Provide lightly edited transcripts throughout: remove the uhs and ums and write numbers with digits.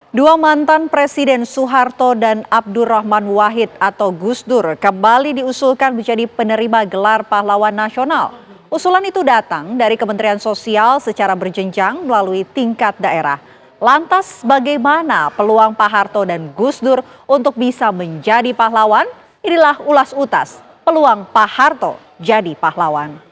Dua mantan Presiden Soeharto dan Abdurrahman Wahid atau Gus Dur kembali diusulkan menjadi penerima gelar pahlawan nasional. Usulan itu datang dari Kementerian Sosial secara berjenjang melalui tingkat daerah. Lantas bagaimana peluang Pak Harto dan Gus Dur untuk bisa menjadi pahlawan? Inilah ulas utas peluang Pak Harto jadi pahlawan.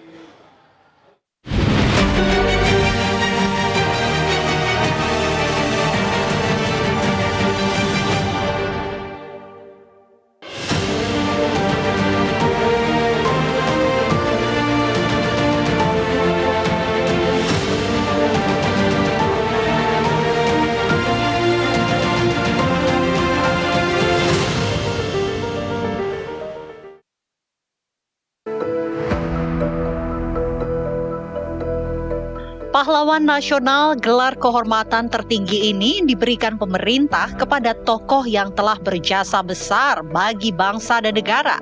Pahlawan nasional gelar kehormatan tertinggi ini diberikan pemerintah kepada tokoh yang telah berjasa besar bagi bangsa dan negara.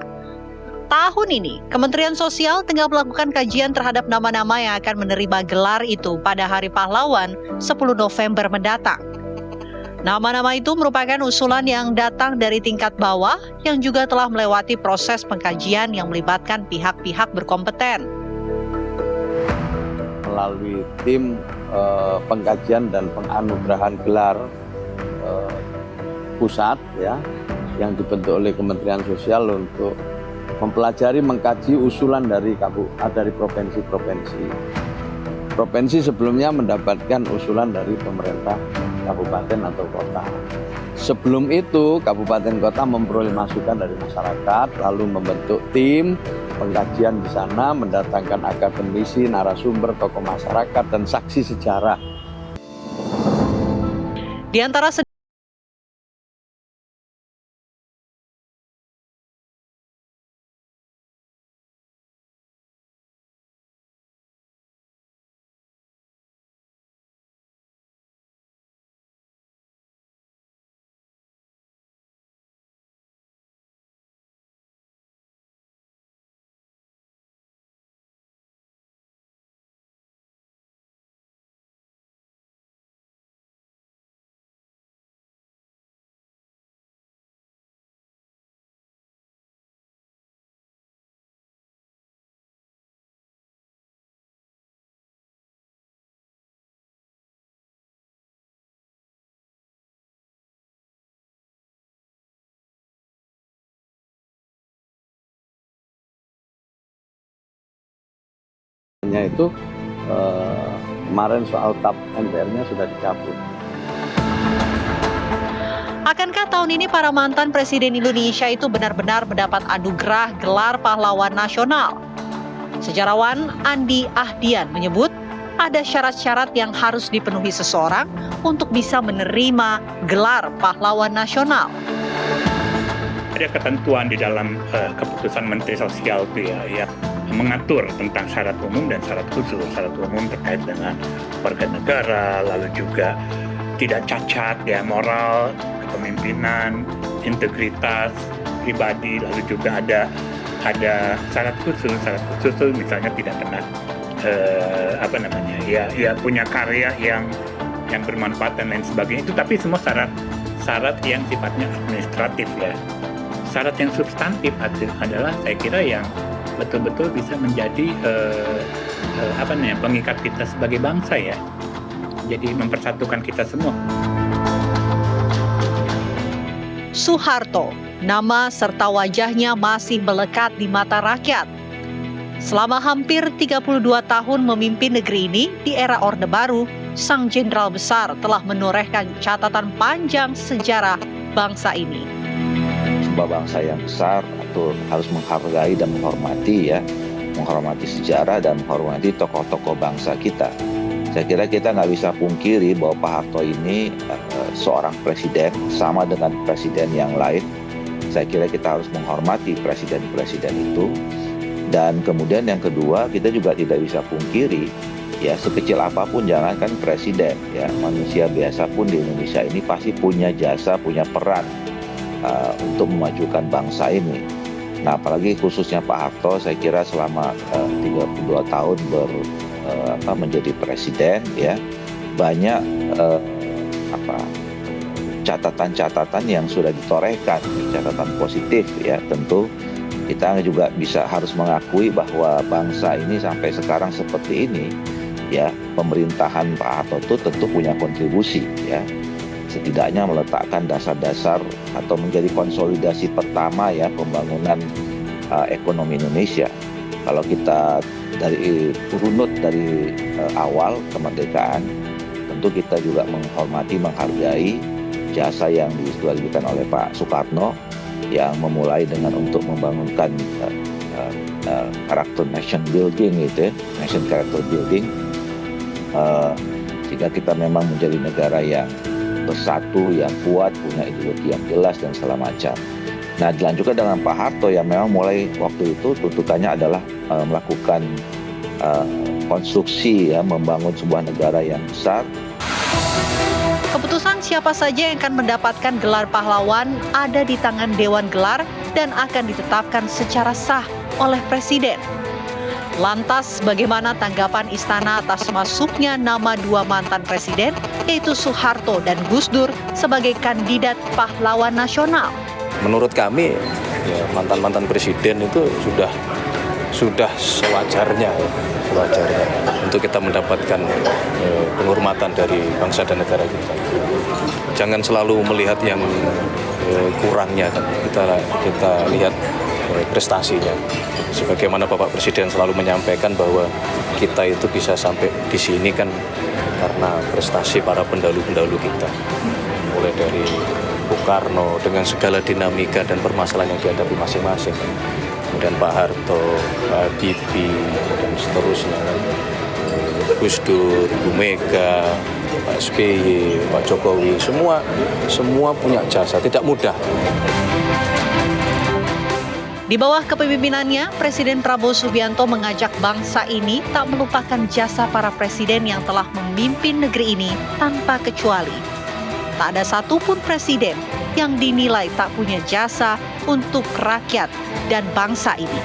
Tahun ini, Kementerian Sosial tengah melakukan kajian terhadap nama-nama yang akan menerima gelar itu pada Hari Pahlawan 10 November mendatang. Nama-nama itu merupakan usulan yang datang dari tingkat bawah yang juga telah melewati proses pengkajian yang melibatkan pihak-pihak berkompeten. Melalui tim pengkajian dan penganugerahan gelar pusat ya yang dibentuk oleh Kementerian Sosial untuk mempelajari mengkaji usulan dari provinsi-provinsi. Provinsi sebelumnya mendapatkan usulan dari pemerintah kabupaten atau kota. Sebelum itu kabupaten kota memperoleh masukan dari masyarakat lalu membentuk tim pengkajian di sana, mendatangkan akademisi, narasumber, tokoh masyarakat, dan saksi sejarah. Di antara itu kemarin soal TAP MPR-nya sudah dicabut. Akankah tahun ini para mantan Presiden Indonesia itu benar-benar mendapat anugerah gelar pahlawan nasional? Sejarawan Andi Ahdian menyebut ada syarat-syarat yang harus dipenuhi seseorang untuk bisa menerima gelar pahlawan nasional. Ada ketentuan di dalam keputusan Menteri Sosial itu ya mengatur tentang syarat umum dan syarat khusus. Syarat umum terkait dengan warga negara, lalu juga tidak cacat ya moral, kepemimpinan, integritas pribadi, lalu juga ada syarat khusus. Syarat khusus itu misalnya tidak kena punya karya yang bermanfaat dan lain sebagainya. Itu tapi semua syarat yang sifatnya administratif ya. Syarat yang substantif adalah saya kira yang betul-betul bisa menjadi pengikat kita sebagai bangsa ya. Jadi mempersatukan kita semua. Soeharto, nama serta wajahnya masih melekat di mata rakyat. Selama hampir 32 tahun memimpin negeri ini di era Orde Baru, sang jenderal besar telah menorehkan catatan panjang sejarah bangsa ini. Sebuah bangsa yang besar atau harus menghargai dan menghormati sejarah dan menghormati tokoh-tokoh bangsa kita. Saya kira kita nggak bisa pungkiri bahwa Pak Harto ini seorang presiden sama dengan presiden yang lain. Saya kira kita harus menghormati presiden-presiden itu. Dan kemudian yang kedua, kita juga tidak bisa pungkiri ya sekecil apapun jangankan presiden ya, manusia biasa pun di Indonesia ini pasti punya jasa, punya peran untuk memajukan bangsa ini. Nah, apalagi khususnya Pak Harto, saya kira selama 32 tahun menjadi presiden ya, banyak catatan-catatan yang sudah ditorehkan, catatan positif ya. Tentu kita juga harus mengakui bahwa bangsa ini sampai sekarang seperti ini ya, pemerintahan Pak Harto itu tentu punya kontribusi ya, setidaknya meletakkan dasar-dasar atau menjadi konsolidasi pertama ya pembangunan ekonomi Indonesia. Kalau kita runut dari awal kemerdekaan, tentu kita juga menghormati, menghargai jasa yang diberikan oleh Pak Soekarno yang memulai dengan untuk membangunkan karakter nation building gitu ya, nation character building, sehingga kita memang menjadi negara yang bersatu, yang kuat, punya ideologi yang jelas dan segala macam. Nah, dilanjutkan dengan Pak Harto yang memang mulai waktu itu tuntutannya adalah melakukan konstruksi ya, membangun sebuah negara yang besar. Keputusan siapa saja yang akan mendapatkan gelar pahlawan ada di tangan Dewan Gelar dan akan ditetapkan secara sah oleh Presiden. Lantas, bagaimana tanggapan Istana atas masuknya nama dua mantan presiden, yaitu Soeharto dan Gus Dur, sebagai kandidat pahlawan nasional? Menurut kami, ya, mantan-mantan presiden itu sudah sewajarnya untuk kita mendapatkan penghormatan dari bangsa dan negara kita. Jangan selalu melihat yang kurangnya, kan kita lihat prestasinya. Sebagaimana Bapak Presiden selalu menyampaikan bahwa kita itu bisa sampai di sini kan karena prestasi para pendahulu-pendahulu kita. Mulai dari Bung Karno dengan segala dinamika dan permasalahan yang dihadapi masing-masing. Kemudian Pak Harto, Pak Habibie, dan seterusnya. Gus Dur, Bu Mega, Pak SBY, Pak Jokowi, semua punya jasa, tidak mudah. Di bawah kepemimpinannya, Presiden Prabowo Subianto mengajak bangsa ini tak melupakan jasa para presiden yang telah memimpin negeri ini tanpa kecuali. Tak ada satupun presiden yang dinilai tak punya jasa untuk rakyat dan bangsa ini.